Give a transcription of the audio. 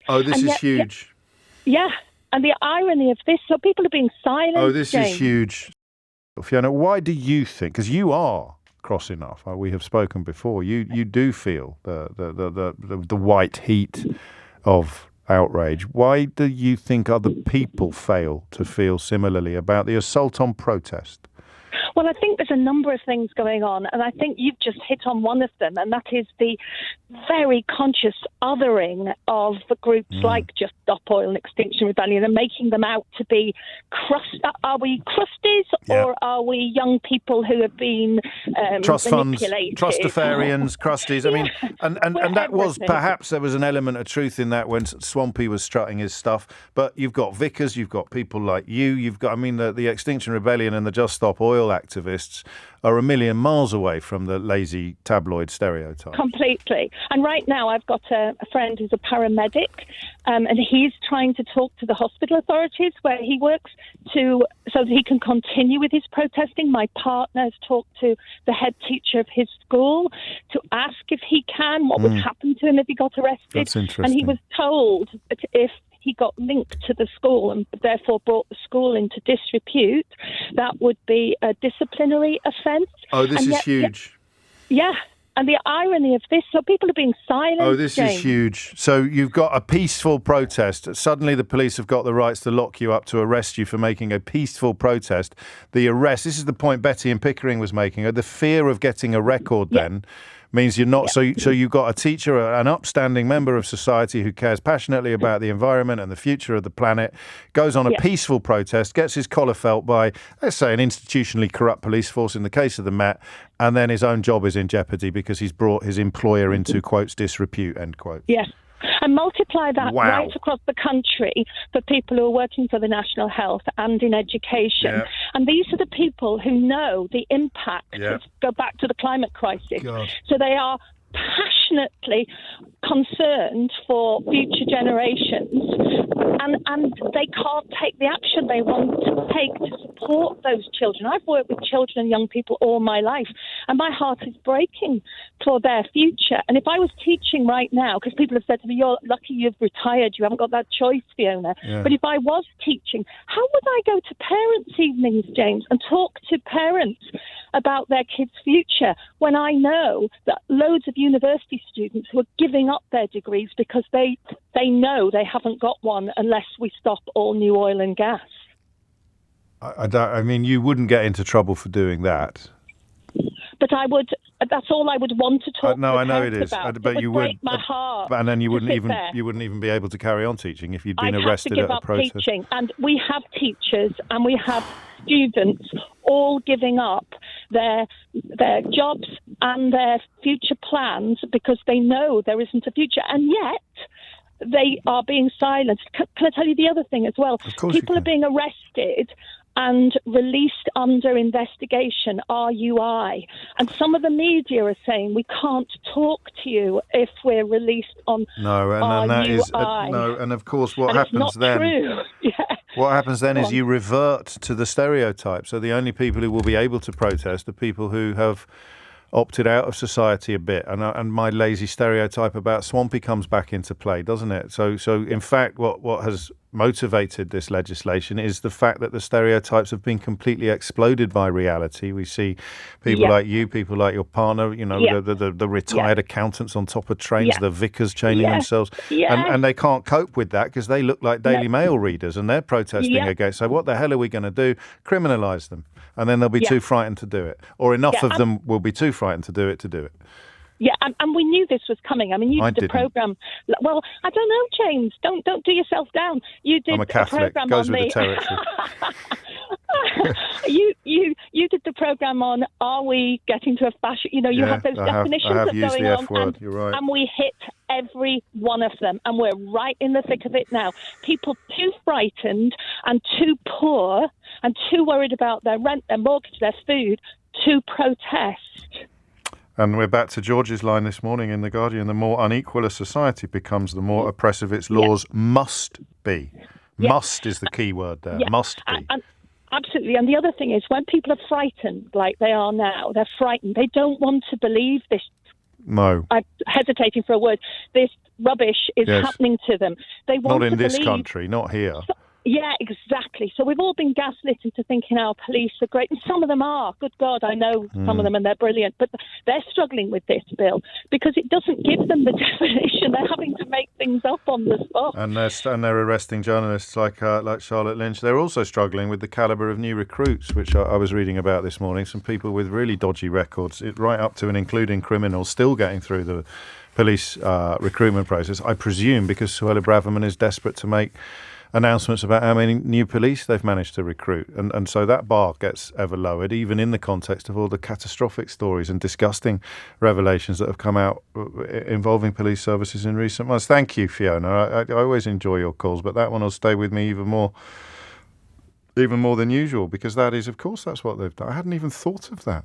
Oh, this And is yet, huge. Yeah. And the irony of this, so people are being silent. Oh, this James. is huge. Fiona, why do you think, because you are cross enough, we have spoken before, you do feel the white heat of outrage. Why do you think other people fail to feel similarly about the assault on protest? Well, I think there's a number of things going on, and I think you've just hit on one of them, and that is the very conscious othering of groups like Just Stop Oil and Extinction Rebellion and making them out to be are we crusties or are we young people who have been trust funds, manipulated? trustafarians, crusties. I mean, and that was perhaps there was an element of truth in that when Swampy was strutting his stuff. But you've got Vickers, you've got people like you've got. I mean, the Extinction Rebellion and the Just Stop Oil activists are a million miles away from the lazy tabloid stereotype. Completely. And right now I've got a friend who's a paramedic, and he's trying to talk to the hospital authorities where he works so that he can continue with his protesting. My partner has talked to the head teacher of his school to ask if he can, what would happen to him if he got arrested. That's interesting. And he was told that if he got linked to the school and therefore brought the school into disrepute, that would be a disciplinary offence. Oh, this is huge. Yeah. And the irony of this, so people are being silent. Oh, this is huge. So you've got a peaceful protest. Suddenly the police have got the rights to lock you up, to arrest you for making a peaceful protest. The arrest, this is the point Betty and Pickering was making. The fear of getting a record then means you're not. So you've got a teacher, an upstanding member of society who cares passionately about the environment and the future of the planet, goes on a peaceful protest, gets his collar felt by, let's say, an institutionally corrupt police force in the case of the Met, and then his own job is in jeopardy because he's brought his employer into, quotes, disrepute, end quote. Yes. And multiply that right across the country for people who are working for the National Health and in education. Yeah. And these are the people who know the impact. Let's go back to the climate crisis. God. So they are passionately concerned for future generations, and they can't take the action they want to take to support those children. I've worked with children and young people all my life, and my heart is breaking for their future. And if I was teaching right now, because people have said to me, you're lucky you've retired, you haven't got that choice, Fiona. Yeah. But if I was teaching, how would I go to parents' evenings, James, and talk to parents about their kids' future when I know that loads of university students who are giving up their degrees because they know they haven't got one unless we stop all new oil and gas? I mean, you wouldn't get into trouble for doing that. But I would. That's all I would want to talk. No, to I know it is, about. but you would break my heart. And then you wouldn't even be able to carry on teaching if you'd been arrested at a protest. I'd have to give up teaching, and we have teachers and we have students all giving up their jobs and their future plans because they know there isn't a future, and yet they are being silenced. Can I tell you the other thing as well? Of course. People are being arrested and released under investigation, RUI. And some of the media are saying we can't talk to you if we're released on RUI. That is and of course what happens then? True. What happens then is you revert to the stereotype. So the only people who will be able to protest are people who have opted out of society a bit, and my lazy stereotype about Swampy comes back into play, doesn't it? So in fact, what has motivated this legislation is the fact that the stereotypes have been completely exploded by reality. We see people like you, people like your partner, the retired accountants on top of trains, the Vickers chaining themselves, and they can't cope with that because they look like Daily Mail readers and they're protesting against. So what the hell are we going to do? Criminalise them. And then they'll be too frightened to do it. Or enough of them will be too frightened to do it. Yeah, and we knew this was coming. I mean, you did a programme. Well, I don't know, James. Don't do yourself down. You did I'm a Catholic. A Goes with the territory. you did the programme on are we getting to a fashion? You have those definitions I have of used going the on. F word. You're right. And we hit every one of them, and we're right in the thick of it now. People too frightened and too poor and too worried about their rent, their mortgage, their food to protest. And we're back to George's line this morning in The Guardian. The more unequal a society becomes, the more oppressive its laws must be. Must is the key word there. Must be. Absolutely. And the other thing is when people are frightened like they are now, they're frightened. They don't want to believe this No. I'm hesitating for a word. This rubbish is happening to them. They want not in to this believe, country, not here. Yeah, exactly. So we've all been gaslit into thinking our police are great. And some of them are. Good God, I know some of them and they're brilliant. But they're struggling with this bill because it doesn't give them the definition. They're having to make things up on the spot. And they're arresting journalists like Charlotte Lynch. They're also struggling with the calibre of new recruits, which I was reading about this morning. Some people with really dodgy records, right up to and including criminals, still getting through the police recruitment process. I presume because Suella Braverman is desperate to make announcements about how many new police they've managed to recruit. And so that bar gets ever lowered, even in the context of all the catastrophic stories and disgusting revelations that have come out involving police services in recent months. Thank you, Fiona. I always enjoy your calls, but that one will stay with me even more than usual, because that is, of course, that's what they've done. I hadn't even thought of that.